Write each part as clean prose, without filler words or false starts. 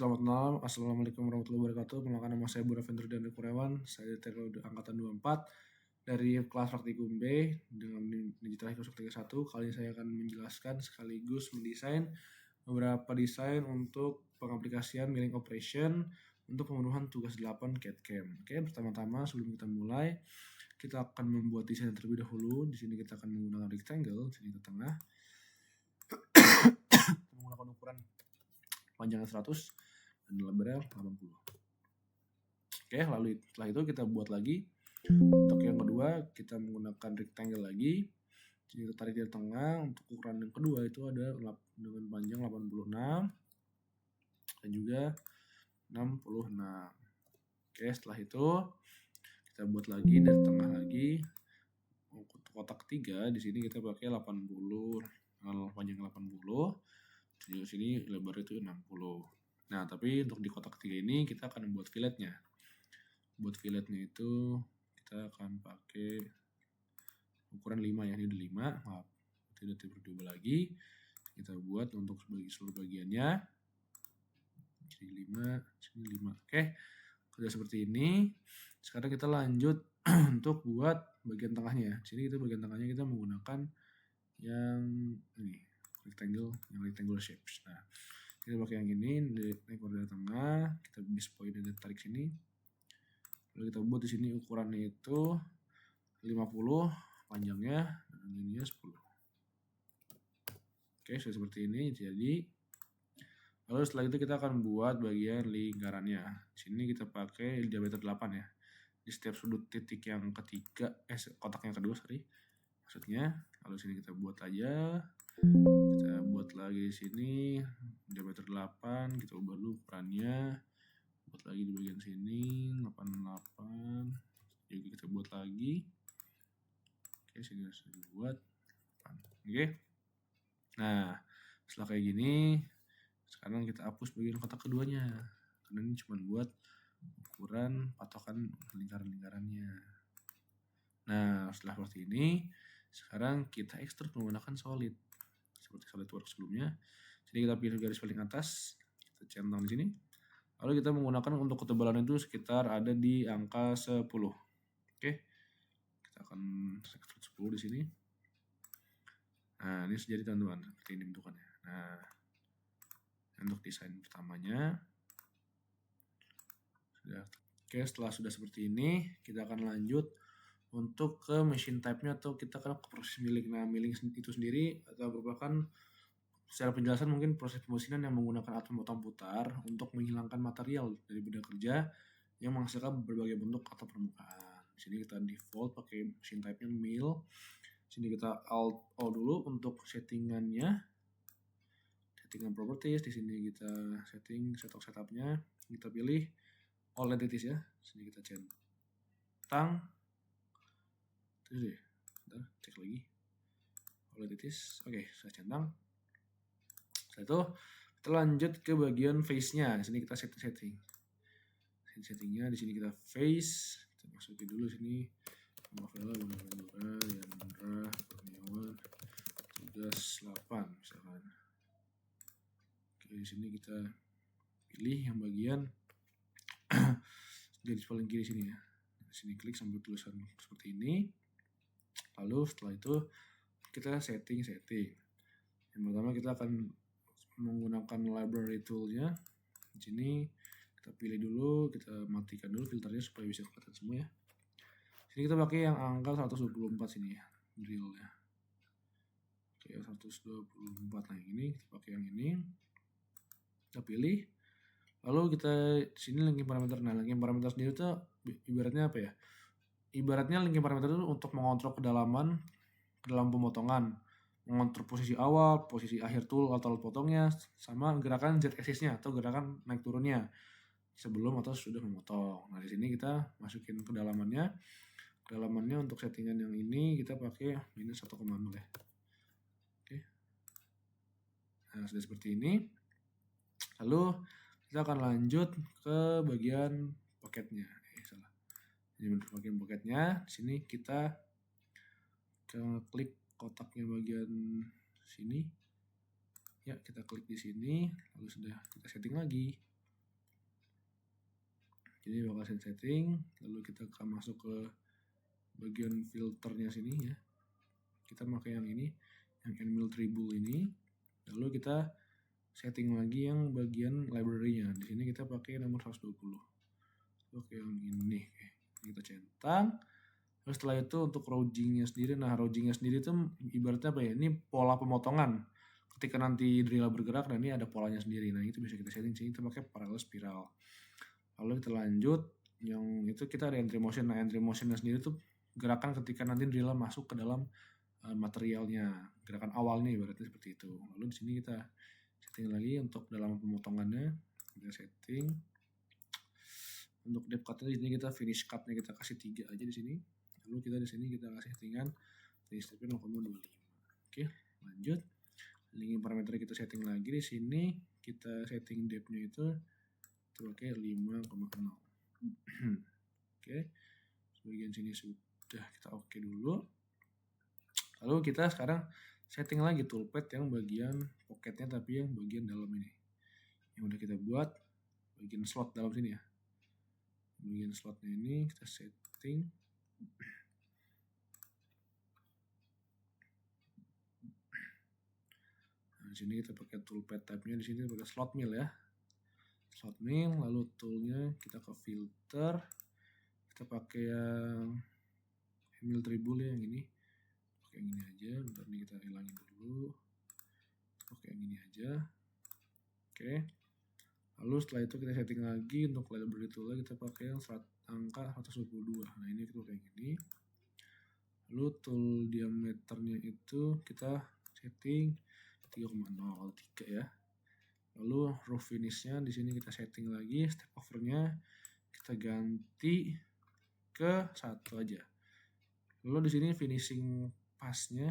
Selamat malam, Assalamualaikum warahmatullahi wabarakatuh. Perkenalkan nama saya Bonaventure Daniel Kurniawan. Saya dari angkatan 24 dari kelas praktikum B dengan Digital Microsoft 31. Kali ini saya akan menjelaskan sekaligus mendesain beberapa desain untuk pengaplikasian milling operation untuk pemenuhan tugas 8 CAD/CAM. Oke, pertama-tama sebelum kita mulai, kita akan membuat desain terlebih dahulu. Di sini kita akan menggunakan rectangle, di sini ke tengah. Kita menggunakan ukuran panjangnya 100 dan lebarnya 80. Oke, lalu setelah itu kita buat lagi. Untuk yang kedua, kita menggunakan rectangle lagi. Jadi kita tarik di tengah. Untuk ukuran yang kedua itu ada dengan panjang 86 dan juga 66. Oke, setelah itu kita buat lagi dari tengah lagi. Untuk kotak ketiga di sini kita pakai 80, panjang 80. Di sini lebar itu 60. Nah, tapi untuk di kotak ketiga ini kita akan membuat filletnya. Buat filletnya itu kita akan pakai ukuran 5 ya, ini udah 5, maaf, tidak diubah lagi. Kita buat untuk seluruh bagiannya. Sini 5, sini 5. Oke, sudah seperti ini. Sekarang kita lanjut untuk buat bagian tengahnya. Sini kita bagian tengahnya kita menggunakan yang ini, rectangle shapes. Nah, kita pakai yang ini, naik dari tengah, kita bis point dan tarik sini. Lalu kita buat di sini ukurannya itu 50 panjangnya dan ininya 10. Oke, sudah seperti ini. Jadi lalu setelah itu kita akan buat bagian lingkarannya. Di sini kita pakai diameter 8 ya. Di setiap sudut titik yang ketiga, kotak yang kedua maksudnya. Lalu sini kita buat aja. Kita buat lagi di sini diameter 8, kita ubah dulu ukurannya. Buat lagi di bagian sini 88. Jadi kita buat lagi. Oke, sini sudah dibuat. Oke. Nah, setelah kayak gini, sekarang kita hapus bagian kotak keduanya. Karena ini cuma buat ukuran patokan lingkaran-lingkarannya. Nah, setelah seperti ini, sekarang kita ekstrud menggunakan solid. Seperti SolidWorks sebelumnya. Jadi kita pilih garis paling atas, kita centang di sini. Lalu kita menggunakan untuk ketebalan itu sekitar ada di angka 10. Oke. Kita akan ekstrud 10 di sini. Nah, ini jadi teman-teman, seperti ini bentukannya. Nah, untuk desain pertamanya sudah. Oke, setelah sudah seperti ini, kita akan lanjut untuk ke machine type-nya atau kita akan ke proses milling. Nah, milling itu sendiri atau merupakan secara penjelasan mungkin proses pemesinan yang menggunakan atom-atom putar untuk menghilangkan material dari benda kerja yang menghasilkan berbagai bentuk atau permukaan. Di sini kita default pakai machine type-nya mill. Di sini kita alt O dulu untuk settingannya. Settingan properties, di sini kita setting setup-nya. Kita pilih all entities ya. Di sini kita centang. Terus deh, bentar, cek lagi. All entities. Oke, saya centang. Setelah itu kita lanjut ke bagian face-nya. Di sini kita setting. Settingnya di sini kita face. Kita masukin dulu sini. Novela, Yandra, Kurniawan, tugas 8 misalkan. Oke, di sini kita pilih yang bagian garis paling kiri sini ya. Di sini klik sampai tulisan seperti ini. Lalu setelah itu kita setting. Yang pertama kita akan menggunakan library tool-nya. Di sini kita pilih dulu, kita matikan dulu filternya supaya bisa kelihatan semua ya. Sini kita pakai yang angka 124 sini ya, drill-nya. Oke, 124. Nah, ini kita pakai yang ini. Kita pilih. Lalu kita sini linking parameter. Nah, linking parameter sendiri itu ibaratnya apa ya? Ibaratnya linking parameter itu untuk mengontrol kedalaman dalam pemotongan, mengontrol posisi awal, posisi akhir tool atau potongnya, sama gerakan z-axis-nya atau gerakan naik turunnya sebelum atau sudah memotong. Nah, di sini kita masukin kedalamannya. Kedalamannya untuk settingan yang ini kita pakai minus 1,0 ya. Oke. Nah, sudah seperti ini. Lalu kita akan lanjut ke bagian pocketnya. Salah. Ini bagian pocketnya. Di sini kita klik kotaknya bagian sini. Ya, kita klik di sini. Lalu sudah kita setting lagi. Sini bakal setting, lalu kita akan masuk ke bagian filternya sini ya. Kita pakai yang ini, yang Animal Tribal ini. Lalu kita setting lagi yang bagian library-nya. Di sini kita pakai nomor 120. Oke, yang ini. Kita centang. Terus setelah itu untuk routingnya sendiri, nah routingnya sendiri itu ibaratnya apa ya? Ini pola pemotongan. Ketika nanti drill bergerak, nah ini ada polanya sendiri. Nah itu bisa kita setting sini. Kita pakai parallel spiral. Lalu kita lanjut, yang itu kita ada entry motion. Nah entry motionnya sendiri tuh gerakan ketika nanti drill masuk ke dalam materialnya, gerakan awalnya ibaratnya seperti itu. Lalu di sini kita setting lagi untuk dalam pemotongannya, kita setting. Untuk depth cutnya di sini kita finish cutnya kita kasih 3 aja di sini. Lalu kita di sini kita kasih settingan finish stepnya 0,25. Oke, lanjut. Linking parameter kita setting lagi di sini. Kita setting depth-nya itu pakai 5,0. Oke. Bagian sini sudah kita oke dulu. Lalu kita sekarang setting lagi toolpath yang bagian pocketnya tapi yang bagian dalam ini. Yang udah kita buat bagian slot dalam sini ya. Bagian slotnya ini kita setting. Nah, di sini kita pakai toolpath type-nya, di sini pakai slot mill ya. Slot mill, lalu toolnya kita ke filter. Kita pakai yang Animal Tribal ya, yang ini. Pakai yang ini aja, bentar nih kita hilangin dulu. Pakai yang ini aja. Oke. Lalu setelah itu kita setting lagi untuk library tool kita pakai yang angka 122. Nah ini kita pakai yang ini. Lalu tool diameternya itu kita setting 3,03 ya. Lalu roof finishnya di sini kita setting lagi, step overnya kita ganti ke 1 aja. Lalu di sini finishing passnya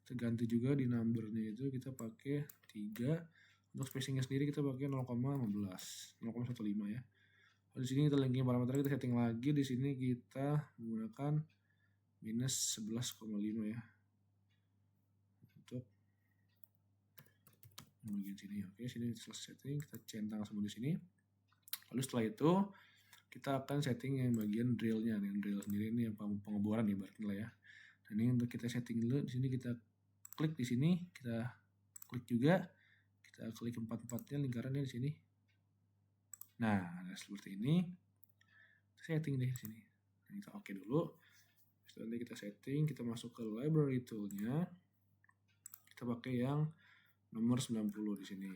kita ganti juga, di numbernya itu kita pakai 3. Untuk spacingnya sendiri kita pakai 0,15 ya. Lalu di sini kita linking parameter kita setting lagi, di sini kita menggunakan minus 11,5 ya. Untuk bagian sini. Oke, sini selesai setting, kita centang semua di sini. Lalu setelah itu kita akan setting yang bagian drillnya, yang drill sendiri ini yang pengeboran ibaratnya lah ya. Nah, ini untuk kita setting dulu. Di sini kita klik di sini, kita klik juga, kita klik 4-4-nya lingkarannya di sini. Nah, seperti ini. Setting deh di sini. Nah, kita oke dulu. Setelah kita setting, kita masuk ke library toolnya. Kita pakai yang nomor 90 di sini.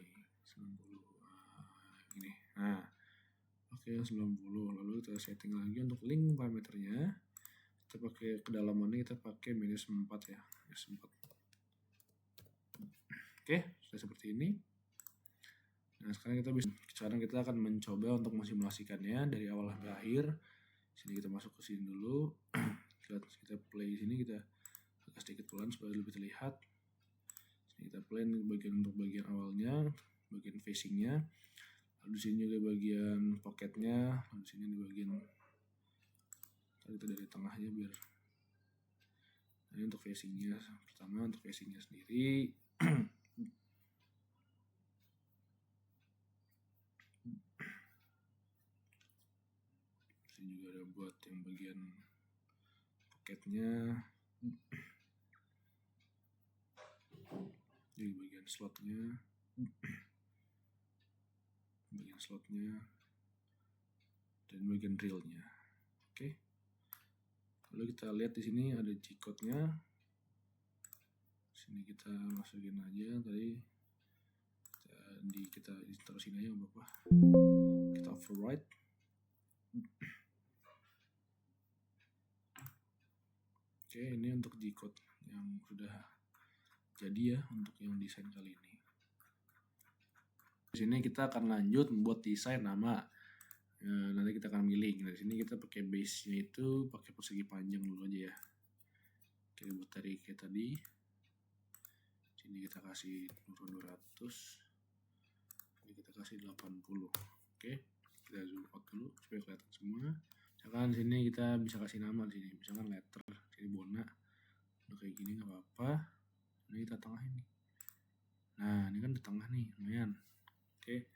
90. Ini. Nah, oke, 90. Lalu kita setting lagi untuk link parameternya. Kita pakai kedalamannya, kita pakai minus 4 ya. Minus 4. Oke, sudah seperti ini. Nah, sekarang kita akan mencoba untuk mensimulasikannya dari awal sampai akhir. Sini kita masuk ke sini dulu. Kita play sini, kita agak sedikit pelan supaya lebih terlihat. Sini kita play untuk bagian awalnya, bagian facingnya. Lalu di sini juga bagian pocketnya. Lalu di sini di bagian kita dari tengahnya biar. Nah, ini untuk facingnya. Pertama untuk facingnya sendiri. Sini juga ada buat yang bagian pocketnya. Di bagian slotnya. Bagian slotnya. Dan bagian drillnya. Oke. Lalu kita lihat di sini ada G-code-nya. Sini kita masukin aja tadi. Kita terusin aja nggak apa-apa. Kita override. Oke, ini untuk G-code yang sudah jadi ya untuk yang desain kali ini. Di sini kita akan lanjut membuat desain nama. Nanti kita akan milih. Nah, di sini kita pakai base-nya itu pakai persegi panjang dulu aja ya. Kita buat dari kayak tadi. Sini kita kasih 200. Ini kita kasih 80. Oke, kita zoom out dulu supaya kelihatan semua. Misalkan di sini kita bisa kasih nama di sini, misalkan letter, jadi Bona. Udah kayak gini nggak apa-apa. Ini kita tengahin nih. Nah, ini kan di tengah nih, lumayan. Oke,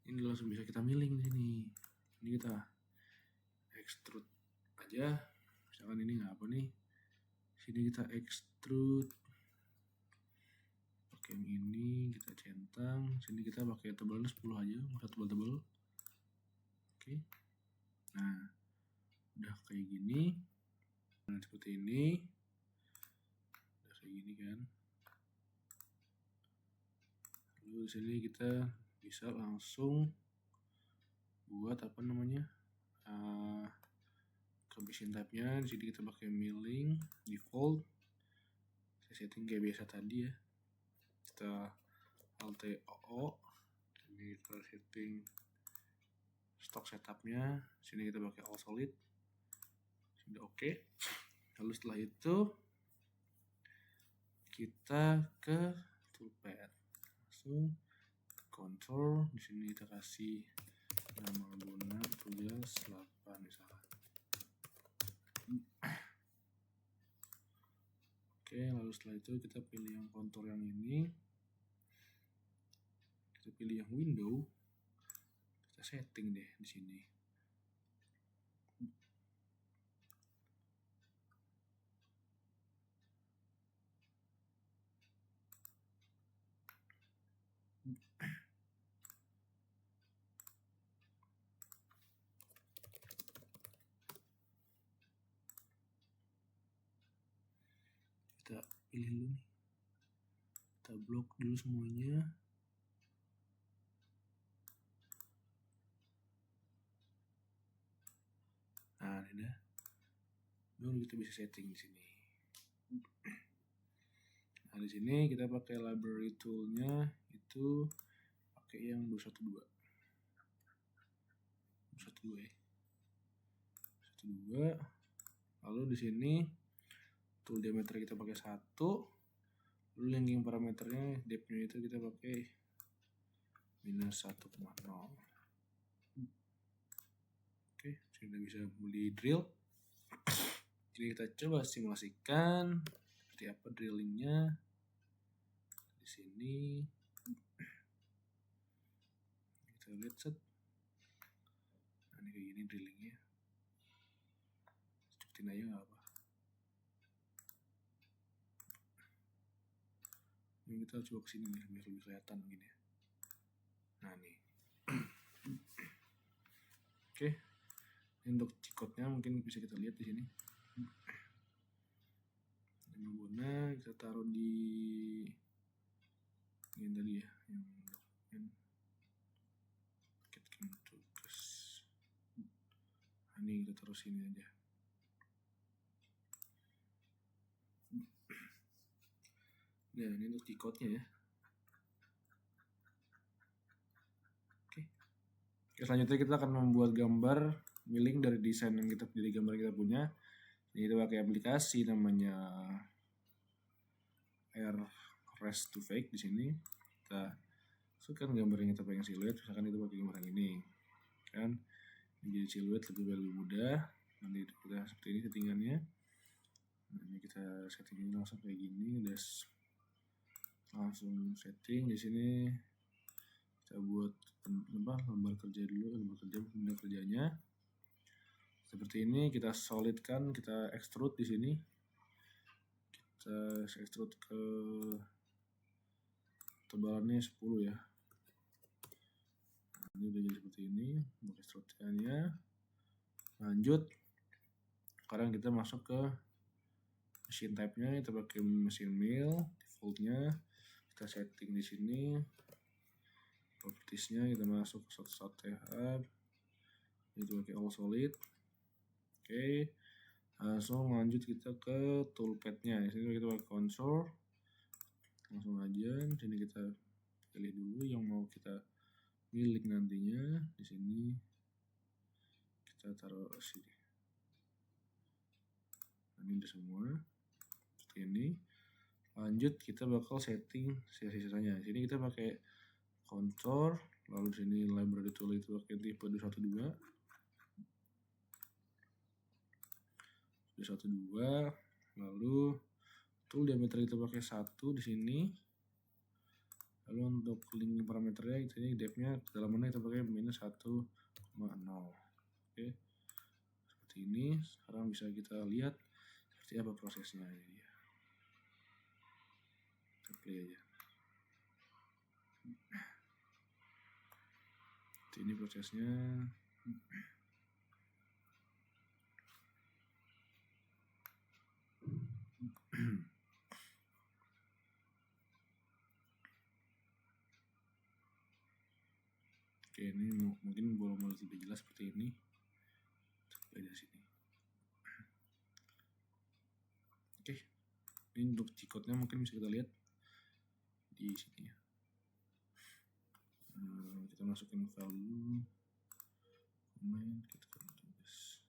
ini langsung bisa kita milih di sini. Ini kita extrude aja, misalkan ini nggak apa nih, sini kita extrude pakai yang ini, kita centang, sini kita pakai tebalan 10 aja, nggak tebal-tebal. Oke, nah udah kayak gini, nah seperti ini, udah kayak gini kan. Lalu di sini kita bisa langsung buat apa namanya, ke machine type-nya. Di sini kita pakai milling default, saya setting kayak biasa tadi ya, kita alt o, ini kita setting stock setup-nya, sini kita pakai all solid, sudah oke. Lalu setelah itu kita ke toolpad, langsung control, di sini kita kasih nama Bona tugas 8 misalkan. Oke, lalu setelah itu kita pilih yang kontur yang ini, kita pilih yang window, kita setting deh di sini. Kita pilih dulu nih, kita blok dulu semuanya. Nah, ini dah. Baru kita bisa setting di sini. Nah, di sini kita pakai library tool-nya itu pakai yang 212. 212 ya. 212. Lalu di sini tool diameter kita pakai 1. Lalu linking parameternya depth-nya itu kita pakai minus 1,0. Oke, sudah bisa beli drill. Jadi kita coba simulasikan seperti apa drillingnya di sini. Kita lihat set. Nah, ini kayak gini drillingnya. Cepetin aja nggak apa. Ini kita coba kesini nih biar lebih kelihatan begini. Nah nih. Oke. Ini untuk cikotnya mungkin bisa kita lihat di sini. Nama Bona kita taruh di ini tadi ya, yang dokumen paket tugas. Nah, ini kita taruh sini aja. Nah, ini untuk cikotnya ya. Oke. Selanjutnya kita akan membuat gambar milling dari desain yang kita, dari gambar yang kita punya. Jadi kita pakai aplikasi namanya Rest to Fake. Di sini kita masukkan gambar yang kita pengen siluet, misalkan itu pakai gambar yang ini kan, jadi siluet lebih mudah. Nanti kita seperti ini settingannya. Nah, ini kita setting ini langsung kayak gini, udah langsung setting. Di sini kita buat lembar kerja dulu, lembar kerjanya seperti ini. Kita solidkan, kita extrude di sini. Kita extrude ke tebalannya 10 ya. Nah, ini udah jadi seperti ini untuk extrude-nya. Lanjut, sekarang kita masuk ke machine type-nya, kita pakai machine mill default-nya. Kita setting di sini. Properties-nya kita masuk ke short tab. Itu pakai all solid. Oke. Langsung lanjut kita ke toolpad-nya. Di sini kita pakai console. Langsung aja, di sini kita pilih dulu yang mau kita milik nantinya. Di sini kita taruh sini. Nah, ini udah semua seperti ini. Lanjut kita bakal setting sisa-sisanya. Di sini kita pakai contour, lalu di sini library tool itu pakai tipe 212. 212, lalu tool diameter kita pakai 1 di sini. Lalu untuk link parameternya ini depth-nya kedalamannya kita pakai minus 1,0. Oke, seperti ini. Sekarang bisa kita lihat seperti apa prosesnya. Kita play aja. Ini prosesnya. Oke, ini mungkin boleh lebih jelas seperti ini. Play dari sini. Oke, ini untuk G-code-nya mungkin bisa kita lihat di sini ya. Kita masukin value comment, kita tulis.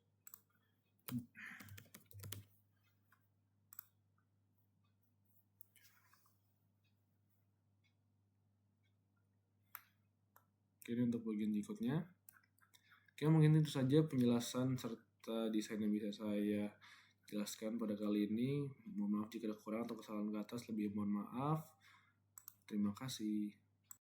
Oke, ini untuk bagian G-code-nya. Oke, mungkin itu saja penjelasan serta desain yang bisa saya jelaskan pada kali ini. Mohon maaf jika ada kekurangan atau kesalahan ke atas, lebih mohon maaf. Terima kasih.